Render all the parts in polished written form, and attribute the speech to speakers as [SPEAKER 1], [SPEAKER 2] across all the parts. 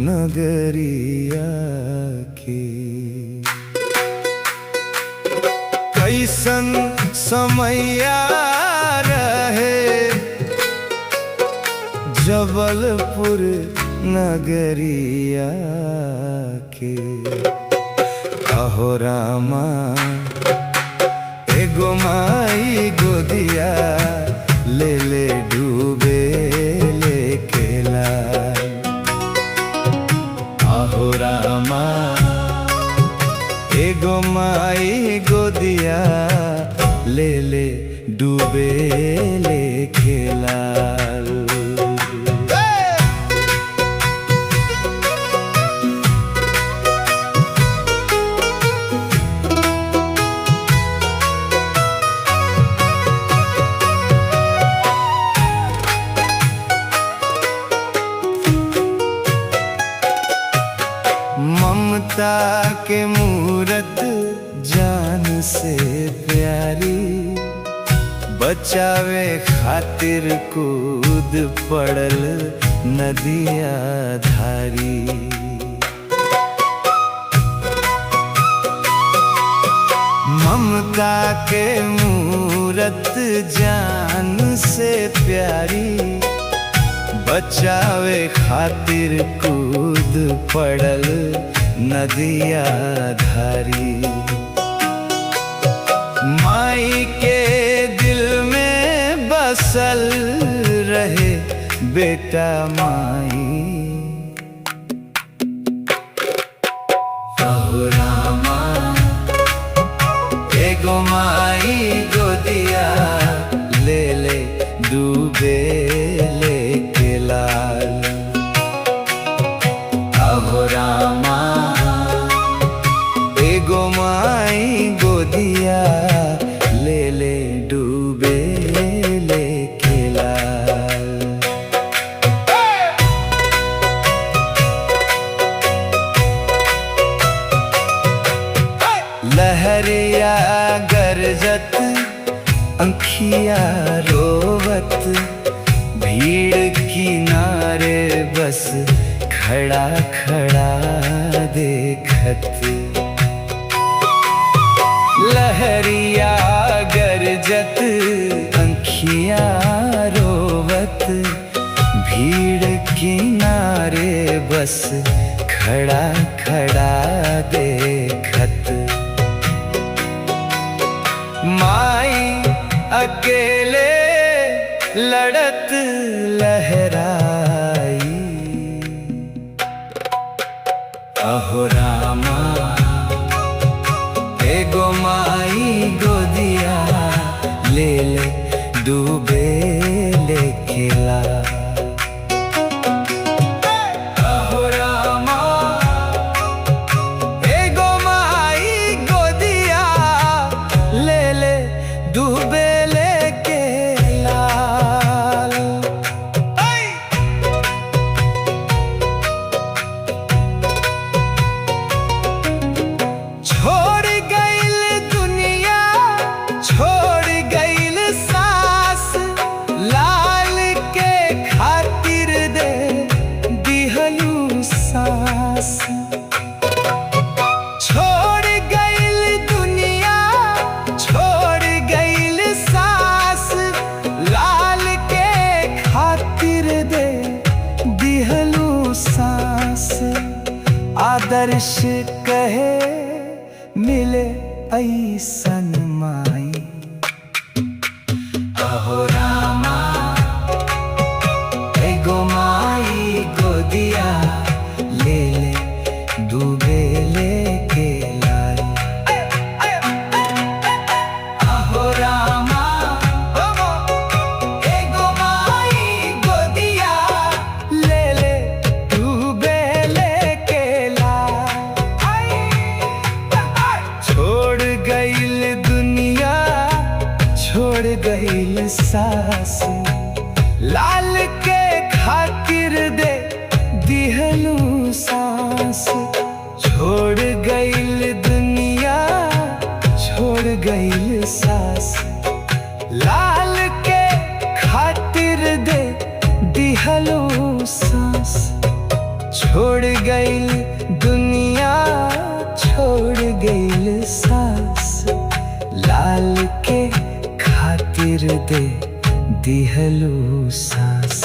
[SPEAKER 1] नगरिया के। कैसन समैया रहे जबलपुर नगरिया के। अहो रामा एगो माई गोदिया ले ले डूबे लेके लाल। अहो रामा एगो माई गोदिया ले ले डूबे लेके लाल। ममता के मूरत जान से प्यारी, बचावे खातिर कूद पड़ल नदिया धारी। ममता के मूरत जान से प्यारी, बचावे खातिर कूद पड़ल नदिया धारी। माई के दिल में बसल रहे बेटा माई। अहो रामा एगो माई गोदिया ले ले डूबे लेके लाल। अहो रामा एगो माई गोदिया ले ले डूबे लेके लाल। लहरिया गरजत अंखिया रोवत, भीड़ किनारे बस खड़ा खड़ा देखत। लहरिया गरजत अंखिया रोवत, भीड़ किनारे बस खड़ा खड़ा देखत। माई अकेले लड़त लहराई। अहो रामा एगो माई गोदिया ले ले डूबे लेके लाल। अहो रामा एगो माई गोदिया ले ले डूबे लेके लाल। छोड़ गइल दुनिया छोड़ गइल सास, लाल के खातिर दे दिहलू सास। छोड़ गइल दुनिया छोड़ गइल सास, लाल के खातिर दे दिहलू सास। आदर्श कहे मिले ऐसन माई। अहो रामा एगो माई गोदिया ले ले डूबे लेके लाल। अहो रामा एगो माई गोदिया ले ले डूबे लेके लाल। छोड़ गइल दुनिया छोड़ गइल सास, लाल के खातिर दे दिहलू सांस। छोड़ गइल दुनिया छोड़ गइल सास, लाल के खातिर दे दिहलू सांस। गईल दुनिया छोड़ गईल सास, लाल के खातिर दे दिहलू सांस।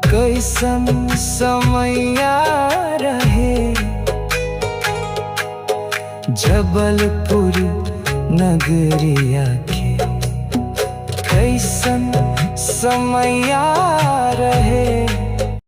[SPEAKER 1] कैसन समैया रहे जबलपुर नगरिया के, कैसन समैया रहे